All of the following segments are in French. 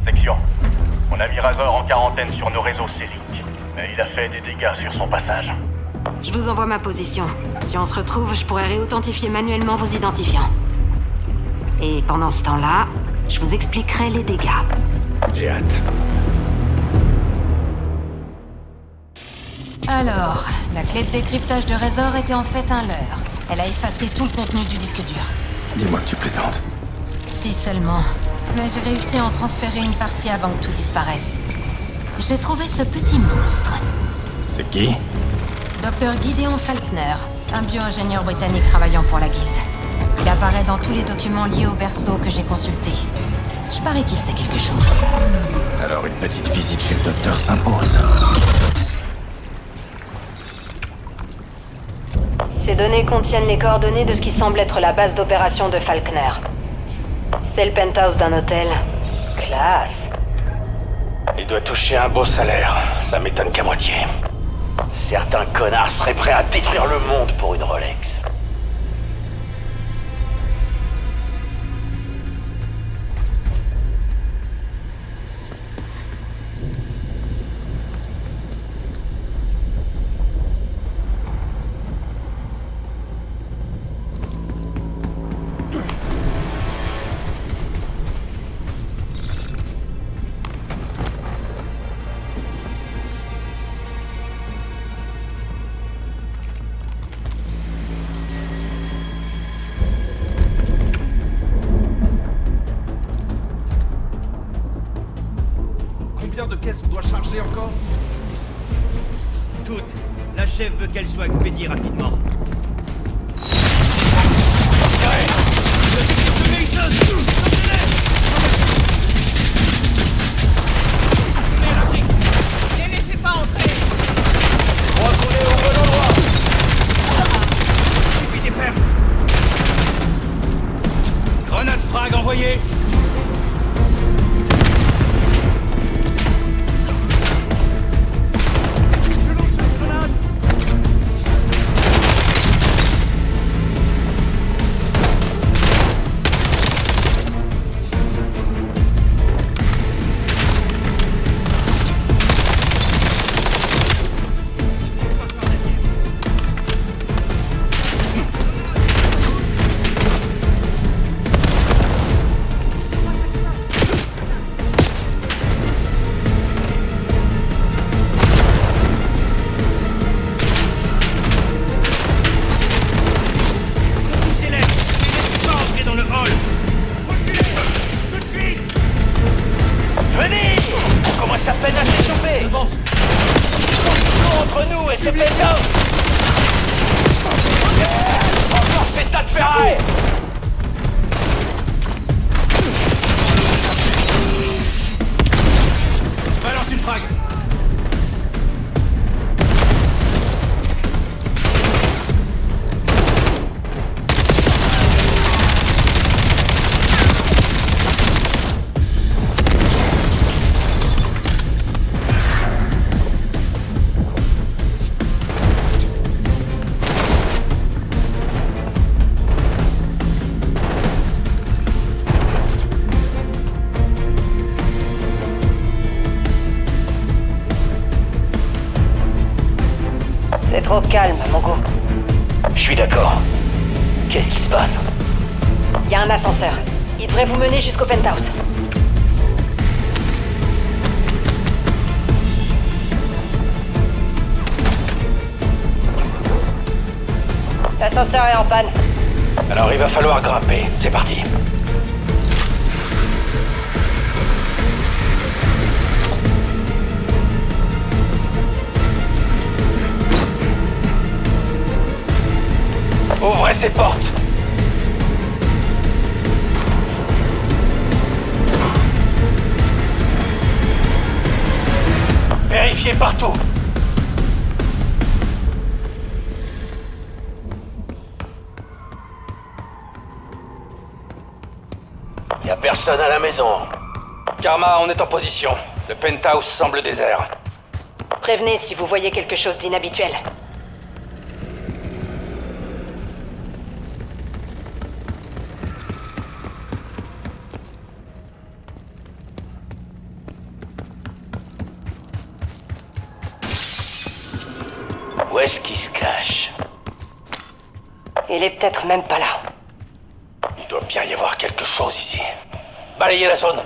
Section. On a mis Razor en quarantaine sur nos réseaux Célic. Mais il a fait des dégâts sur son passage. Je vous envoie ma position. Si on se retrouve, je pourrai réauthentifier manuellement vos identifiants. Et pendant ce temps-là, je vous expliquerai les dégâts. J'ai hâte. Alors, la clé de décryptage de Razor était en fait un leurre. Elle a effacé tout le contenu du disque dur. Dis-moi que tu plaisantes. Si seulement. Mais j'ai réussi à en transférer une partie avant que tout disparaisse. J'ai trouvé ce petit monstre. C'est qui? Dr Gideon Faulkner, un bio-ingénieur britannique travaillant pour la Guilde. Il apparaît dans tous les documents liés au berceau que j'ai consultés. Je parie qu'il sait quelque chose. Alors une petite visite chez le docteur s'impose. Ces données contiennent les coordonnées de ce qui semble être la base d'opération de Faulkner. C'est le penthouse d'un hôtel. Classe. Il doit toucher un beau salaire. Ça m'étonne qu'à moitié. Certains connards seraient prêts à détruire le monde pour une Rolex. Combien de caisses on doit charger encore? Toutes. La chef veut qu'elles soient expédiées rapidement. Les laissez pas entrer! Crois qu'on est au bon endroit. Suffit des pertes. Grenade frag envoyée. Venez! On commence à peine à s'échauffer! Ils sont toujours entre nous et c'est pétant! Encore ces tas de ferraille! Balance une frag. C'est trop calme, mon go. Je suis d'accord. Qu'est-ce qui se passe? Il y a un ascenseur. Il devrait vous mener jusqu'au penthouse. L'ascenseur est en panne. Alors il va falloir grimper. C'est parti. Ouvrez ces portes. Vérifiez partout. Y a personne à la maison. Karma, on est en position. Le penthouse semble désert. Prévenez si vous voyez quelque chose d'inhabituel. est-ce qu'il se cache? Il est peut-être même pas là. Il doit bien y avoir quelque chose ici. Balayez la zone.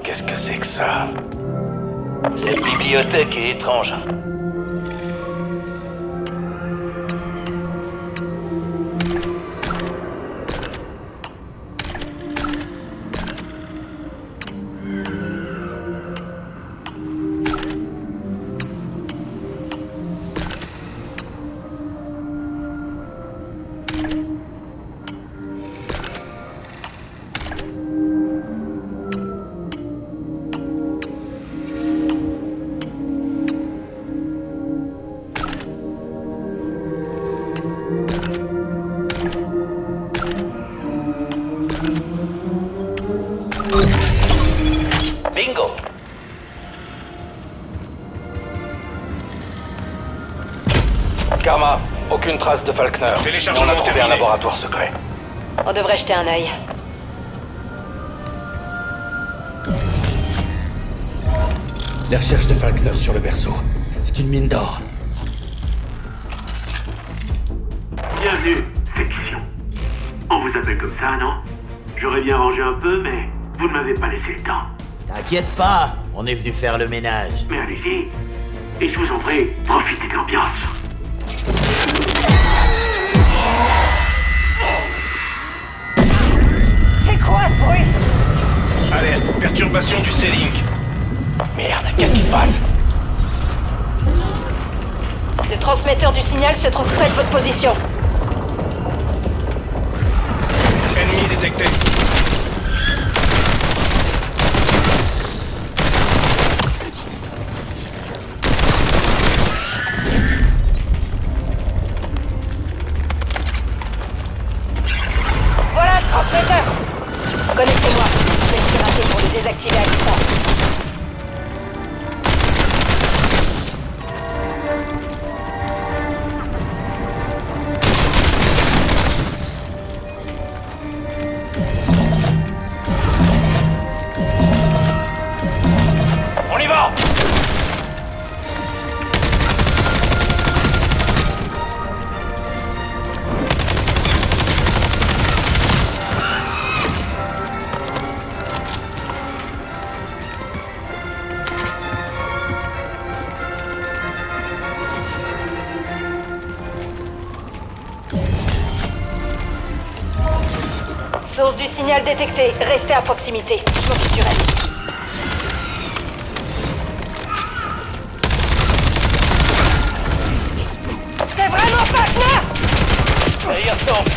Qu'est-ce que c'est que ça? Cette bibliothèque est étrange. Bingo! Karma, aucune trace de Falkner. Téléchargement On a trouvé un terminé. laboratoire secret. On devrait jeter un œil. Les recherches de Falkner sur le berceau. C'est une mine d'or. Bienvenue, section. On vous appelle comme ça, non? J'aurais bien rangé un peu, mais vous ne m'avez pas laissé le temps. T'inquiète pas, on est venu faire le ménage. Mais allez-y. Et je vous en prie, profitez de l'ambiance. C'est quoi ce bruit? Alerte, perturbation du C-Link. Merde, qu'est-ce qui se passe? Le transmetteur du signal se trouve près de votre position. Ennemi détecté. Voilà le transmetteur. Connectez-moi. Je vais le pirater pour le désactiver à distance. On y va! Source du signal détectée. Restez à proximité. Je m'occupe du reste. C'est vraiment Falkner! Ça y ressemble.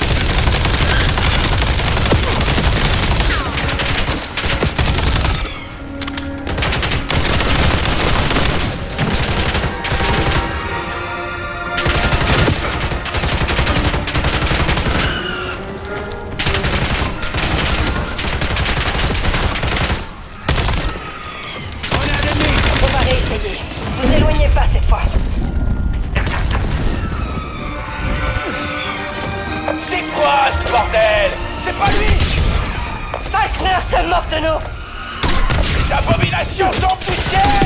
On va réessayer. Vous éloignez pas cette fois. C'est quoi ce bordel? C'est pas lui! Falkner se moque de nous! Les abominations tombent du ciel!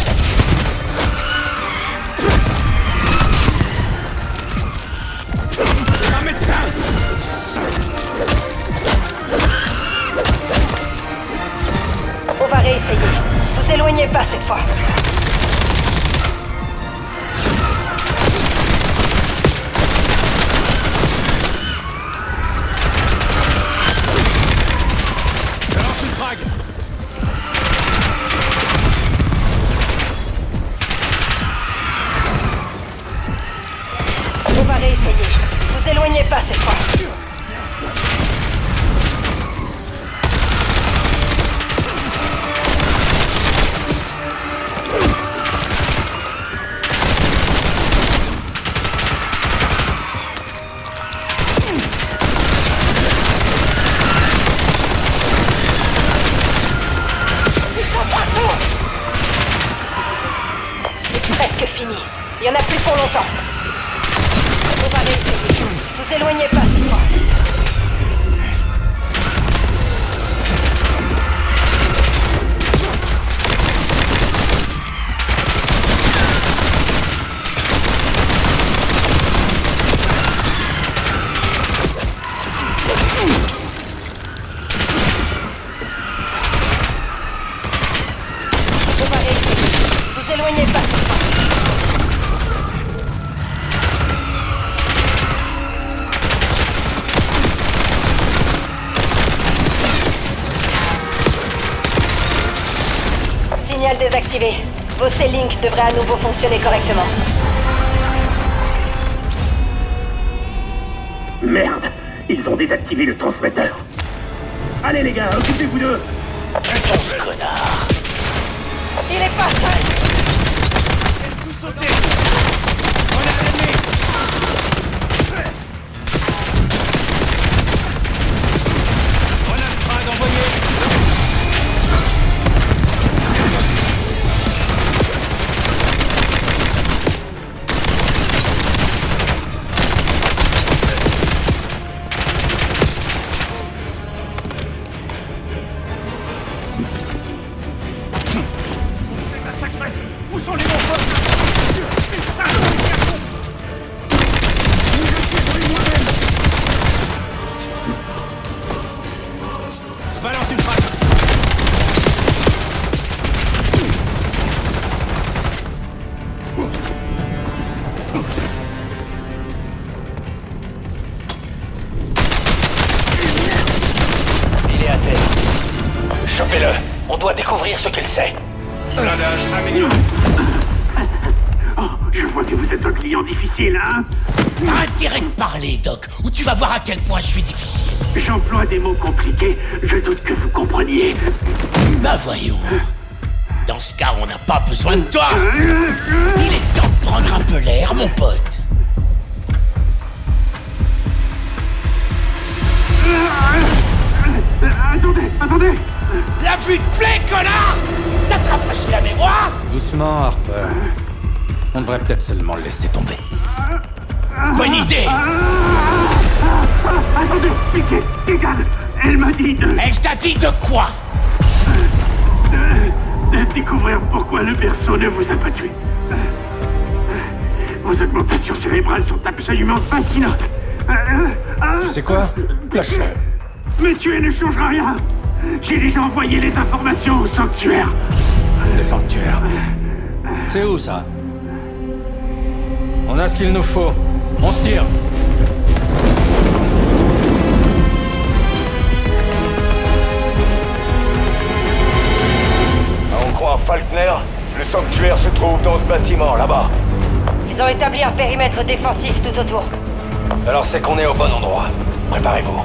Un médecin! On va réessayer. Vous éloignez pas cette fois. Je lance une frag! On va réessayer. Vous éloignez pas cette fois. trop longtemps. On va réessayer. Vous éloignez pas cette fois. On va réessayer. Vous éloignez pas cette fois. Signal désactivé. Vos C-Link devraient à nouveau fonctionner correctement. Merde, ils ont désactivé le transmetteur. Allez les gars, occupez-vous d'eux. Putain de connard. Il est pas seul. Tout sauter. Grenade ennemie. Grenade frag envoyée. Où sont les bons potes? Putain, balance une frappe. Il est à terre. Chopez-le. On doit découvrir ce qu'il sait. Blindage amélioré. Oh, je vois que vous êtes un client difficile, hein? T'as intérêt de parler, Doc, ou tu vas voir à quel point je suis difficile. J'emploie des mots compliqués, je doute que vous compreniez. Bah voyons. Dans ce cas, on n'a pas besoin de toi. Il est temps de prendre un peu l'air, mon pote. Attendez. La vue te plaît, connard? Ça te rafraîchit la mémoire? Doucement, Harper. On devrait peut-être seulement le laisser tomber. Bonne idée. Attendez, pitié, Egan, elle m'a dit de Elle t'a dit de quoi? découvrir pourquoi le berceau ne vous a pas tué. Vos augmentations cérébrales sont absolument fascinantes. Tu sais quoi? Lâche-le. Mais tuer ne changera rien. J'ai déjà envoyé les informations au sanctuaire. Le sanctuaire. C'est où, ça? On a ce qu'il nous faut. On se tire. On croit Falkner. Le sanctuaire se trouve dans ce bâtiment, là-bas. Ils ont établi un périmètre défensif tout autour. Alors c'est qu'on est au bon endroit. Préparez-vous.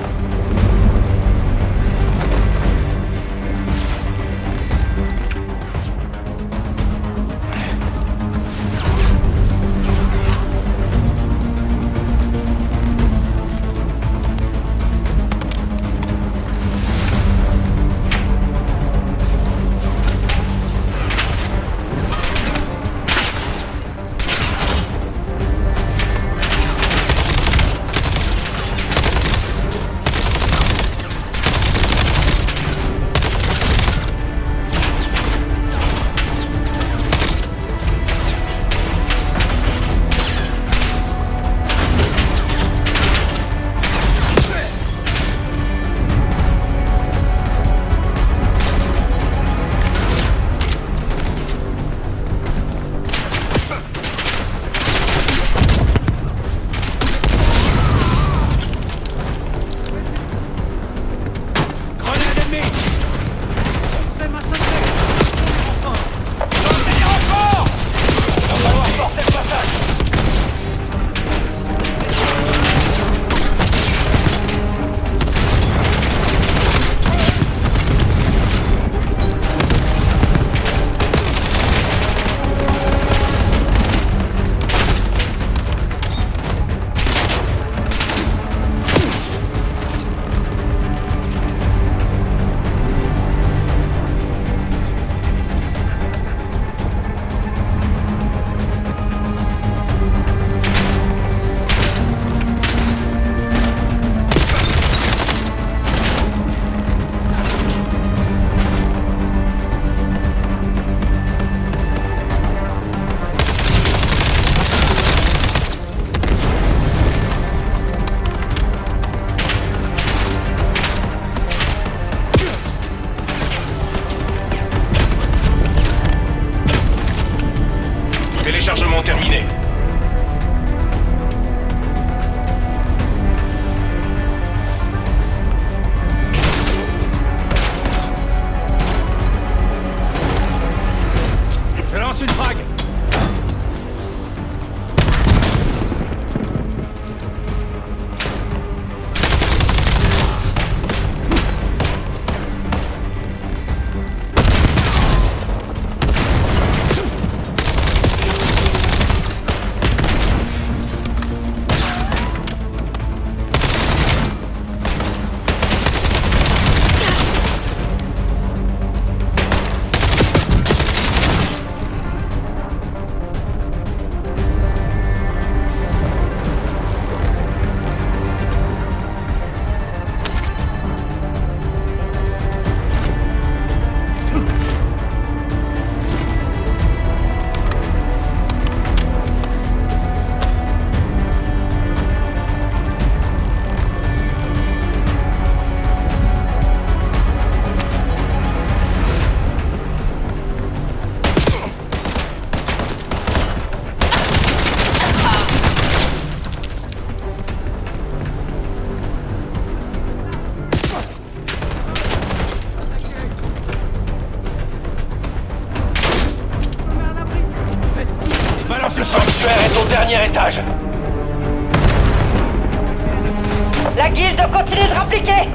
Rechargement terminé. Je lance une frag. Le sanctuaire est au dernier étage. La guilde continue de rappliquer.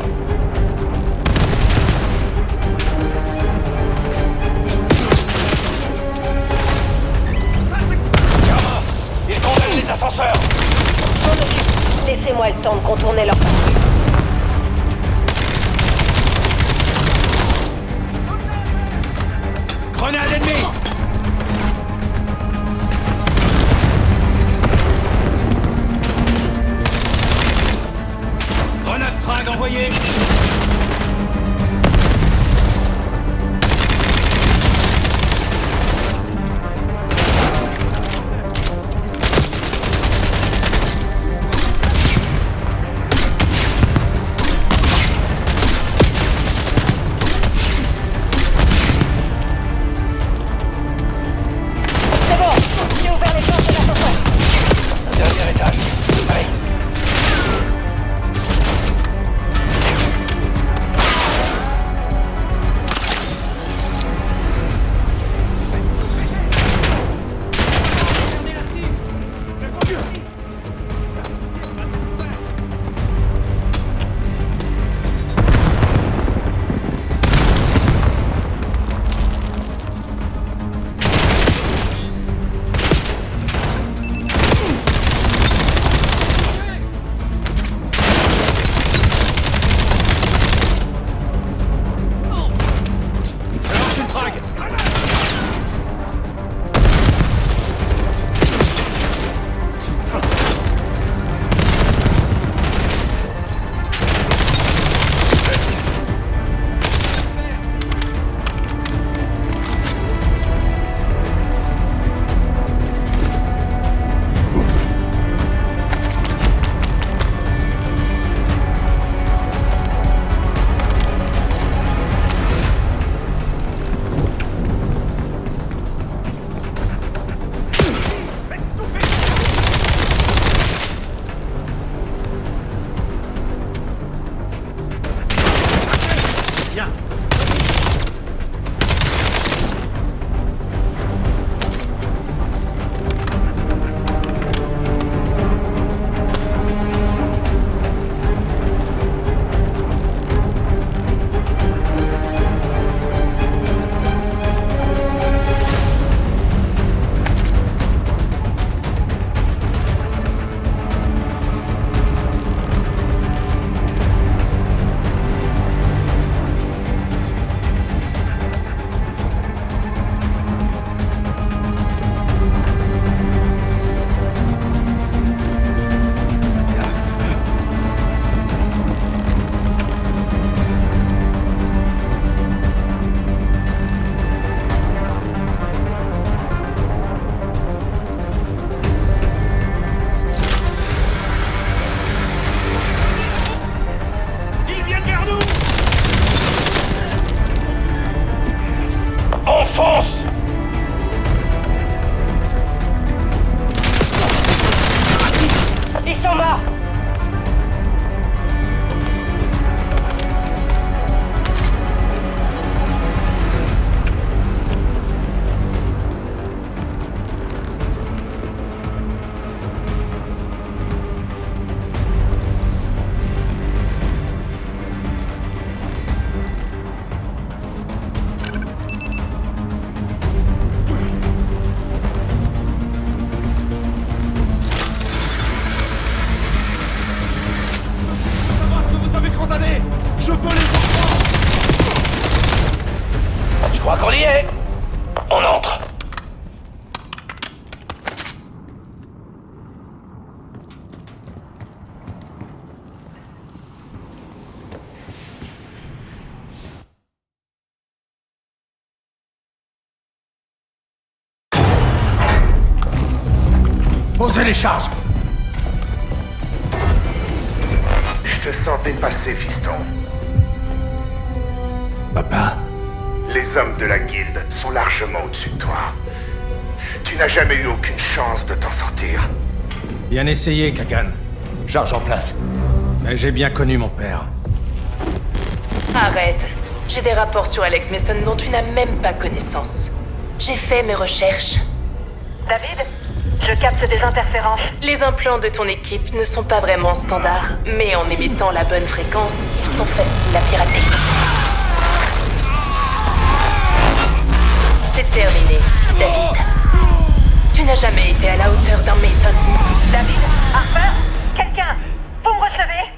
Ils condamnent les ascenseurs. Je m'en occupe. Laissez-moi le temps de contourner leur patrouille. Grenade ennemie. Grenade frag envoyée. C'est bon, j'ai ouvert les portes de l'ascenseur. Dernier étage. Allez. Je lance une frag. Viens. Ils viennent vers nous. On fonce. crois qu'on y est? On entre. Posez les charges. Je te sens dépassé, fiston. Papa? Les hommes de la guilde sont largement au-dessus de toi. Tu n'as jamais eu aucune chance de t'en sortir. Bien essayé, Kagan. Charge en place. Mais j'ai bien connu mon père. Arrête. J'ai des rapports sur Alex Mason dont tu n'as même pas connaissance. J'ai fait mes recherches. David, je capte des interférences. Les implants de ton équipe ne sont pas vraiment standards, mais en émettant la bonne fréquence, ils sont faciles à pirater. C'est terminé, David. Tu n'as jamais été à la hauteur d'un Mason. David, Harper, quelqu'un, vous me recevez?